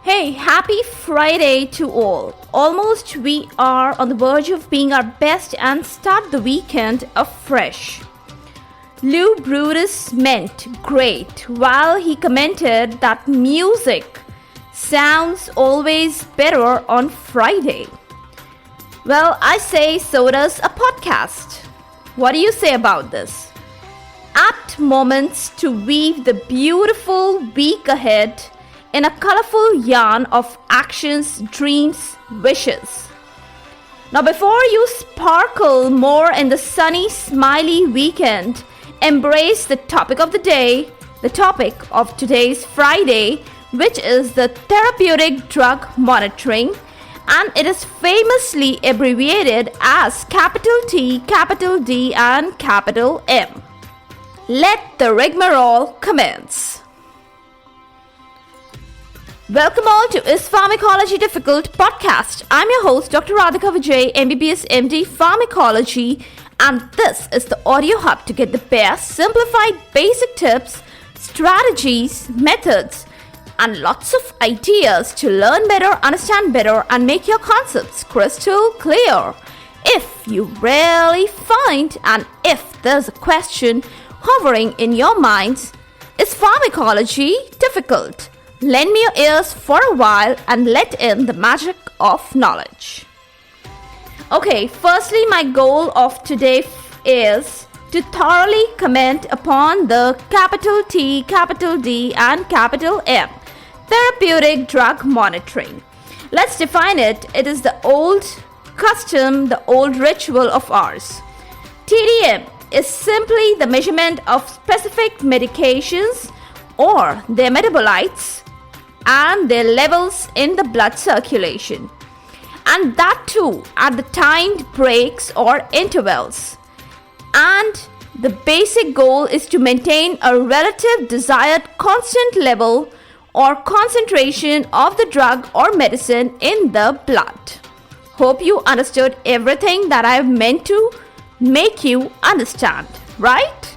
Hey, happy Friday to all. Almost we are on the verge of being our best and start the weekend afresh. Lou Brutus meant great while he commented that music sounds always better on Friday. Well, I say so does a podcast. What do you say about this? Apt moments to weave the beautiful week ahead in a colorful yarn of actions, dreams, wishes. Now, before you sparkle more in the sunny, smiley weekend, embrace the topic of the day, the topic of today's Friday, which is the Therapeutic Drug Monitoring, and it is famously abbreviated as capital T, capital D, and capital M. Let the rigmarole commence. Welcome all to Is Pharmacology Difficult podcast. I'm your host, Dr. Radhika Vijay, MBBS MD Pharmacology, and this is the audio hub to get the best simplified basic tips, strategies, methods, and lots of ideas to learn better, understand better, and make your concepts crystal clear. If you really find, and if there's a question hovering in your minds, is pharmacology difficult? Lend me your ears for a while and let in the magic of knowledge. Okay, firstly, my goal of today is to thoroughly comment upon the capital T, capital D, and capital M, Therapeutic Drug Monitoring. Let's define it. It is the old custom, the old ritual of ours. TDM is simply the measurement of specific medications or their metabolites and their levels in the blood circulation, and that too at the timed breaks or intervals. And the basic goal is to maintain a relative desired constant level or concentration of the drug or medicine in the blood. Hope you understood everything that I have meant to make you understand, right?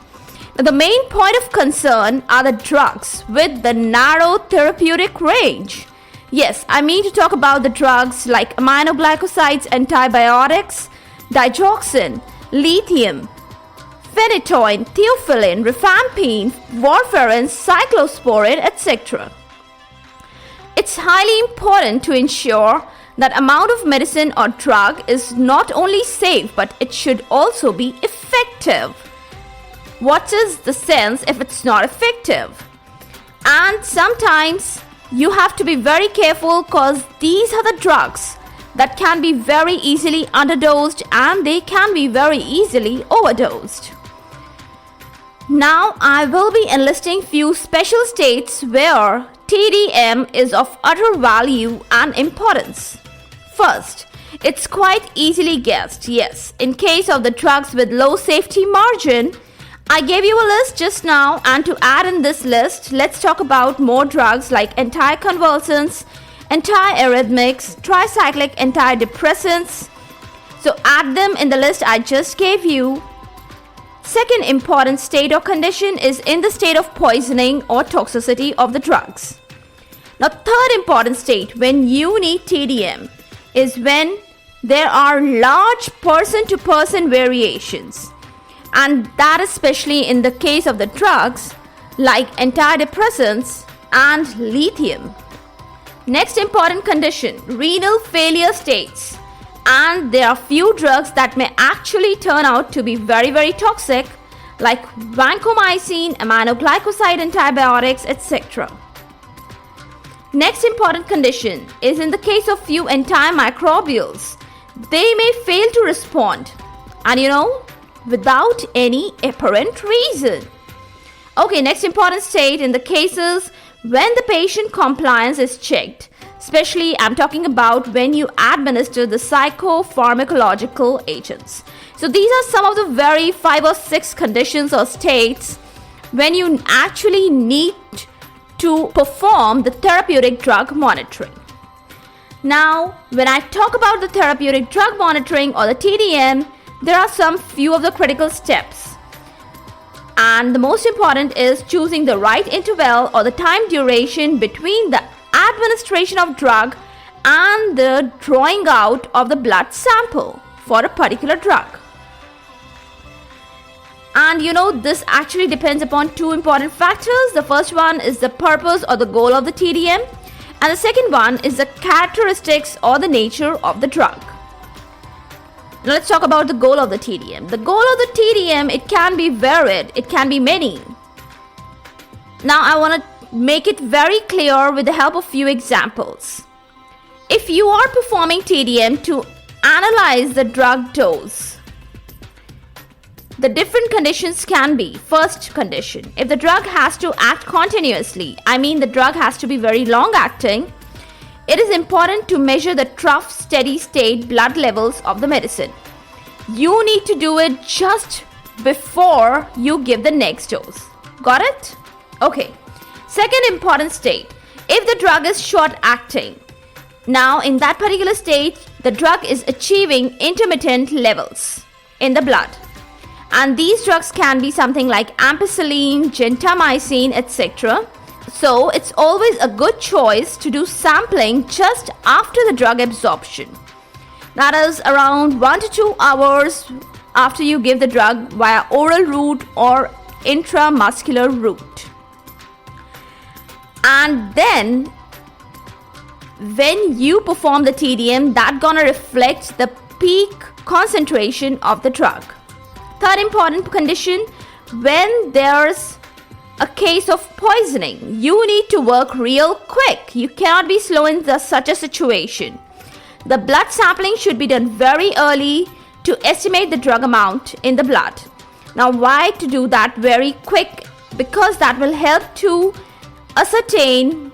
The main point of concern are the drugs with the narrow therapeutic range. Yes, I mean to talk about the drugs like aminoglycosides, antibiotics, digoxin, lithium, phenytoin, theophylline, rifampicin, warfarin, cyclosporin, etc. It's highly important to ensure that amount of medicine or drug is not only safe, but it should also be effective. What is the sense if it's not effective? And sometimes you have to be very careful because these are the drugs that can be very easily underdosed and they can be very easily overdosed. Now I will be enlisting few special states where TDM is of utter value and importance. First, it's quite easily guessed. Yes, in case of the drugs with low safety margin, I gave you a list just now, and to add in this list, let's talk about more drugs like anticonvulsants, antiarrhythmics, tricyclic antidepressants. So add them in the list I just gave you. Second important state or condition is in the state of poisoning or toxicity of the drugs. Now, third important state when you need TDM is when there are large person-to-person variations. And that especially in the case of the drugs like antidepressants and lithium. Next important condition, renal failure states. And there are few drugs that may actually turn out to be very, very toxic like vancomycin, aminoglycoside antibiotics, etc. Next important condition is in the case of few antimicrobials. They may fail to respond. And without any apparent reason. Okay, next important state in the cases when the patient compliance is checked. Especially I'm talking about when you administer the psychopharmacological agents. So these are some of the very 5 or 6 conditions or states when you actually need to perform the therapeutic drug monitoring. Now, when I talk about the therapeutic drug monitoring or the TDM, there are some few of the critical steps. And the most important is choosing the right interval or the time duration between the administration of drug and the drawing out of the blood sample for a particular drug. And this actually depends upon two important factors. The first one is the purpose or the goal of the TDM, and the second one is the characteristics or the nature of the drug. Now let's talk about the goal of the TDM. The goal of the TDM, it can be varied, it can be many. Now I want to make it very clear with the help of few examples. If you are performing TDM to analyze the drug dose, the different conditions can be: first condition, if the drug has to act continuously, the drug has to be very long acting, it is important to measure the trough steady state blood levels of the medicine. You need to do it just before you give the next dose. Got it? Okay. Second important state, if the drug is short acting, now in that particular state, the drug is achieving intermittent levels in the blood. And these drugs can be something like ampicillin, gentamicin, etc. So it's always a good choice to do sampling just after the drug absorption. That is around 1 to 2 hours after you give the drug via oral route or intramuscular route. And then when you perform the TDM, that's gonna reflect the peak concentration of the drug. Third important condition, when there's a case of poisoning, you need to work real quick. You cannot be slow in such a situation. The blood sampling should be done very early to estimate the drug amount in the blood. Now, why to do that very quick? Because that will help to ascertain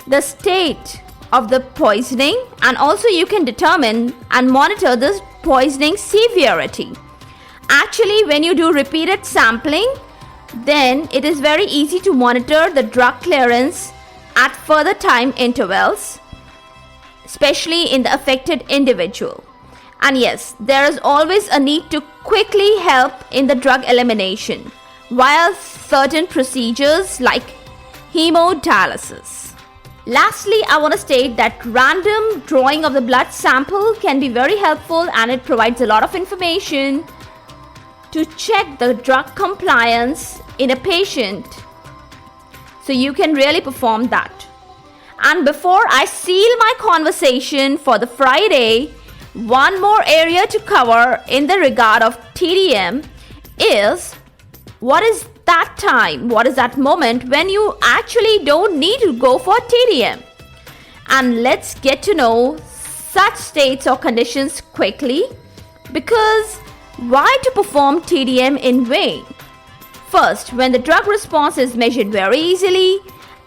the state of the poisoning, and also you can determine and monitor the poisoning severity. Actually, when you do repeated sampling, then it is very easy to monitor the drug clearance at further time intervals, especially in the affected individual. And yes, there is always a need to quickly help in the drug elimination via certain procedures like hemodialysis. Lastly, I want to state that random drawing of the blood sample can be very helpful, and it provides a lot of information to check the drug compliance in a patient, so you can really perform that. And before I seal my conversation for the Friday, one more area to cover in the regard of TDM is what is that time, what is that moment when you actually don't need to go for TDM. And let's get to know such states or conditions quickly, because why to perform TDM in vain? First, when the drug response is measured very easily,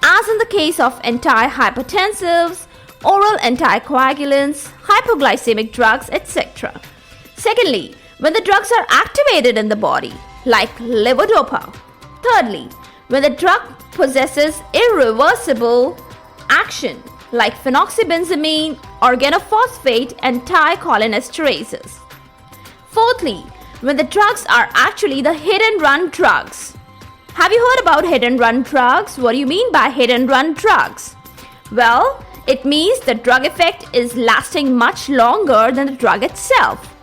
as in the case of antihypertensives, oral anticoagulants, hypoglycemic drugs, etc. Secondly, when the drugs are activated in the body, like levodopa. Thirdly, when the drug possesses irreversible action, like phenoxybenzamine, organophosphate, and thicholinesterases. Fourthly, when the drugs are actually the hit and run drugs. Have you heard about hit and run drugs? What do you mean by hit and run drugs? Well, it means the drug effect is lasting much longer than the drug itself.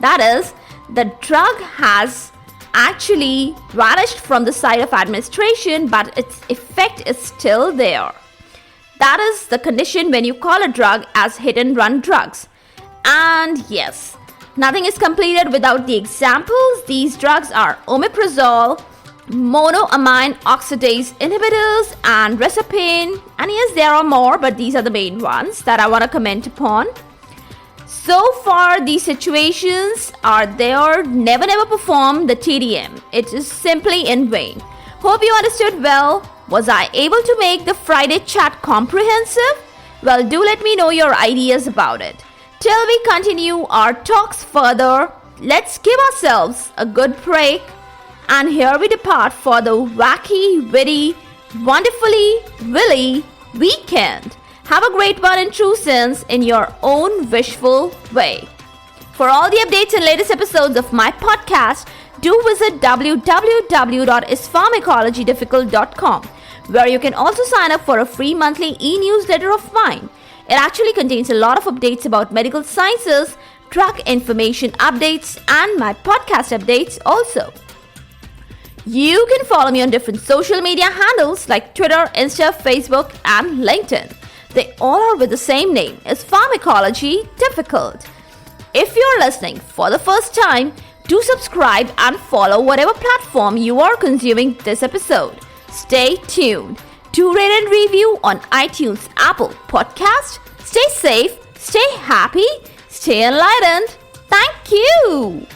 That is, the drug has actually vanished from the site of administration, but its effect is still there. That is the condition when you call a drug as hit and run drugs. And yes, nothing is completed without the examples. These drugs are omeprazole, monoamine oxidase inhibitors, and reserpine. And yes, there are more, but these are the main ones that I want to comment upon. So far, these situations are there. Never perform the TDM. It is simply in vain. Hope you understood well. Was I able to make the Friday chat comprehensive? Well, do let me know your ideas about it. Till we continue our talks further, let's give ourselves a good break. And here we depart for the wacky, witty, wonderfully willy weekend. Have a great one in true sense in your own wishful way. For all the updates and latest episodes of my podcast, do visit www.ispharmacologydifficult.com. where you can also sign up for a free monthly e-newsletter of mine. It actually contains a lot of updates about medical sciences, drug information updates, and my podcast updates also. You can follow me on different social media handles like Twitter, Insta, Facebook, and LinkedIn. They all are with the same name, is Pharmacology Difficult. If you're listening for the first time, do subscribe and follow whatever platform you are consuming this episode. Stay tuned. Do rate and review on iTunes, Apple Podcast. Stay safe, stay happy, stay enlightened. Thank you.